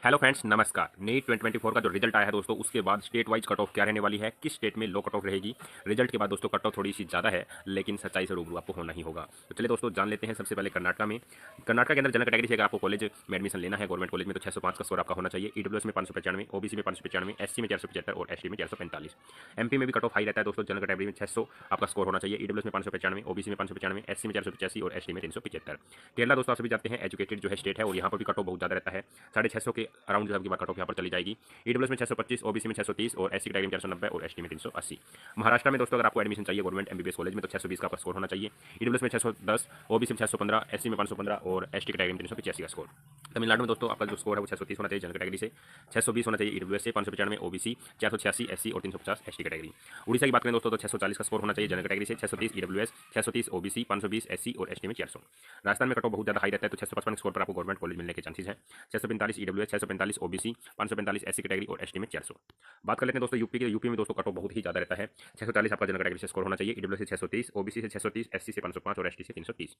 Hello friends, नमस्कार। NEET 2024 का जो रिजल्ट आया है दोस्तों, उसके बाद स्टेट वाइज कट ऑफ क्या रहने वाली है, किस स्टेट में लो कट ऑफ रहेगी। रिजल्ट के बाद दोस्तों कट ऑफ थोड़ी सी ज़्यादा है, लेकिन सच्चाई से रूबरू आपको होना ही होगा। तो चलिए दोस्तों जान लेते हैं। सबसे पहले कर्नाटका के अंदर जनरल कैटेगरी से अगर आपको कॉलेज में एडमिशन लेना है गवर्नमेंट कॉलेज में, तो 605 का स्कोर आपका होना चाहिए। ईडब्ल्यूएस में 595, ओबीसी में 595, एससी में 475 और एसटी में 445। एमपी में भी कट ऑफ हाई रहता है दोस्तों। जनरल कैटेगरी में 600 आपका स्कोर होना चाहिए। ईडब्ल्यूएस में 595, ओबीसी में 595, एससी में 485 और एसटी में 375। केरला दोस्तों आप सभी जानते हैं एजुकेटेड जो है स्टेट है, और यहाँ पर भी कट ऑफ बहुत ज़्यादा रहता है। 650 के अराउंड जो है आपकी बात कट ऑफ यहाँ पर चली जाएगी। ईडब्ल्यूएस में 625, ओबीसी में 630 और एससी कैटेगरी में 490 और एसटी में 380। महाराष्ट्र में दोस्तों अगर आपको एडमिशन चाहिए गवर्नमेंट एमबीबीएस कॉलेज में, तो 620 का आपका स्कोर होना चाहिए। ईडब्ल्यूएस में 610, ओबीसी में 615, एससी में 515 और एसटी कैटेगरी में 385 का स्कोर। तमिलनाडु में दोस्तों आपका जो स्कोर है वो 630 होना चाहिए जनरल कैटेगरी से, 620 होना चाहिए ईडब्ल्यूएस से, 595 ओबीसी, 486 एससी और 350 एसटी कैटेगरी। उड़ीसा की बात करें दोस्तों तो 640 का स्कोर होना चाहिए जनरल कैटेगरी से, 630 ईडब्ल्यूएस, 630 ओबीसी, 520 एससी और एसटी में 400। राजस्थान में कट ऑफ बहुत ज़्यादा हाई रहता है, तो 655 स्कोर पर आपको गवर्नमेंट कॉलेज मिलने के चांसेस हैं। 645 ईडब्ल्यूएस, 645 ओबीसी, 545 एससी कैटेगरी और एसटी में 400। बात कर लेते हैं दोस्तों यूपी के। यूपी में दोस्तों कट ऑफ बहुत ही ज़्यादा रहता है। 640 आपका जनरल कैटेगरी से स्कोर होना चाहिए। ईडब्ल्यूएस से 630, ओबीसी से 630, एससी से 505 और एसटी से 330।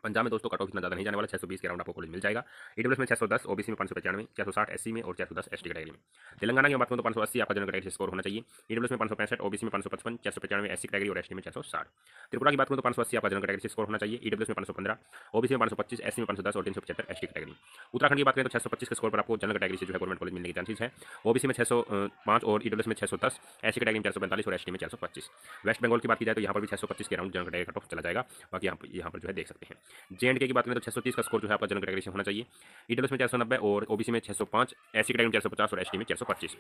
पंजाब में दोस्तों कट ऑफ इतना ज़्यादा नहीं जाने वाला, 620 के अराउंड आपको कॉलेज मिल जाएगा। ईडब्ल्यूएस में 610, ओबीसी में 595, 460 एससी में और 410 एसटी कैटेगरी में। तेलंगाना की बात करें तो 580 आपका जनरल कैटेगरी से स्कोर होना चाहिए। ईडब्ल्यूएस में 565, ओबीसी में 555, 495 एससी कैटेगरी और एसटी में 460। त्रिपुरा की बात करें तो 580 आपका जनरल कैटेगरी से स्कोर होना चाहिए। ईडब्ल्यूएस में 515, ओबीसी में 525, एससी में 510 और 375 एसटी कैटेगरी। उत्तराखंड की बात करें तो 625 के स्कोर पर आपको जनरल कैटेगरी से जो है गवर्नमेंट कॉलेज मिलने के चांसेस है। ओबीसी में 605 और ईडब्ल्यूएस में 610, एससी कैटेगरी में 445 और एसटी में 425। वेस्ट बंगाल की बात की जाए तो यहाँ पर भी 625 के around general category cut off चला जाएगा। बाकी यहाँ पर जो है देख सकते हैं। जेएंडके की बात करें तो 630 का स्कोर जो है आपका जनरल कैटेगरी से होना चाहिए। ईडब्ल्यूएस में 490 और ओबीसी में 605, एससी कैटेगरी में 450 और एसटी में 425।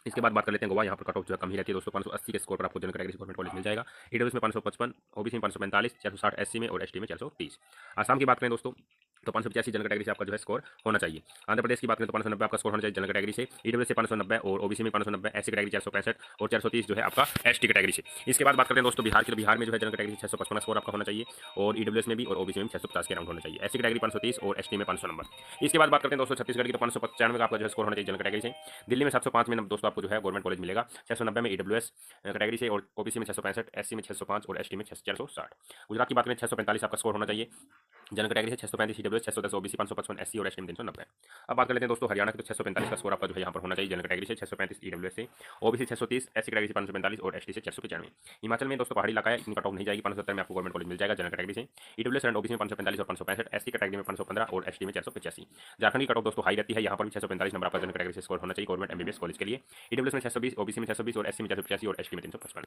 इसके बाद बात कर लेते हैं गोवा। यहाँ पर कट ऑफ जो है कम ही रहती है दोस्तों। 580 के स्कोर पर आपको जनरल कैटेगरी से गवर्नमेंट कॉलेज मिल जाएगा। ईडब्ल्यूएस में 555, ओबीसी में 545, 460 एससी में और एसटी में 430। आसाम की बात करें दोस्तों तो 585 जनरल कैटेगरी से आपका जो है स्कोर होना चाहिए। आंध्र प्रदेश की बात करें तो 590 आपका स्कोर होना चाहिए जनरल कैटेगरी से। ईडब्ल्यूएस से 590 और ओबीसी में 590, एससी कैटेगरी 465 और 430 जो है आपका एसटी कैटेगरी से। इसके बाद बात करते हैं दोस्तों बिहार की। तो बिहार में जो है जनरल कैटेगरी 655 स्कोर आपका होना चाहिए, और ईडब्ल्यूएस में भी और ओबीसी में 650 के अराउंड होना चाहिए। एससी कैटेगरी 530 और एसटी में 500 नंबर। इसके बाद बात करते हैं दोस्तों छत्तीसगढ़ की। तो 595 का आपका जो है स्कोर होना चाहिए जनरल कैटेगरी से। दिल्ली में 705 में दोस्तों आपको जो है गवर्नमेंट कॉलेज मिलेगा। 690 में ईडब्ल्यूएस कैटेगरी से और ओबीसी में 665, एससी में 605 और एसटी में 460। गुजरात की बात करें 645 आपका स्कोर होना चाहिए जनरल कैटेगरी से। 635 ईडब्ल्यूएस, 610 ओबीसी, 555 एससी और एसटी में 390। अब बात कर लेते हैं दोस्तों हरियाणा के। तो 645 का स्कोर आपका जो है यहाँ पर होना चाहिए जनरल कैटेगरी से। 635 ईडब्ल्यूएस से, ओबीसी 630, एससी कैटेगरी से 545 और एसटी से 495। हिमाचल में दोस्तों पहाड़ी इलाका है, इतनी कट ऑफ नहीं जाएगी। 570 में आपको गवर्नमेंट कॉलेज मिल जाएगा जनरल कैटेगरी से। ईडब्ल्यूएस एंड ओबीसी में 545 और 565, एससी कैटेगरी में 515 और एसटी में 485। झारखंड की कट ऑफ दोस्तों हाई रहती है। यहाँ पर भी 645 नंबर आपका जनरल कैटेगरी से स्कोर होना चाहिए गवर्नमेंट एमबीबीएस कॉलेज के लिए। ईडब्ल्यूएस में 620, ओबीसी में 620 और एससी में 485 और एसटी में 355।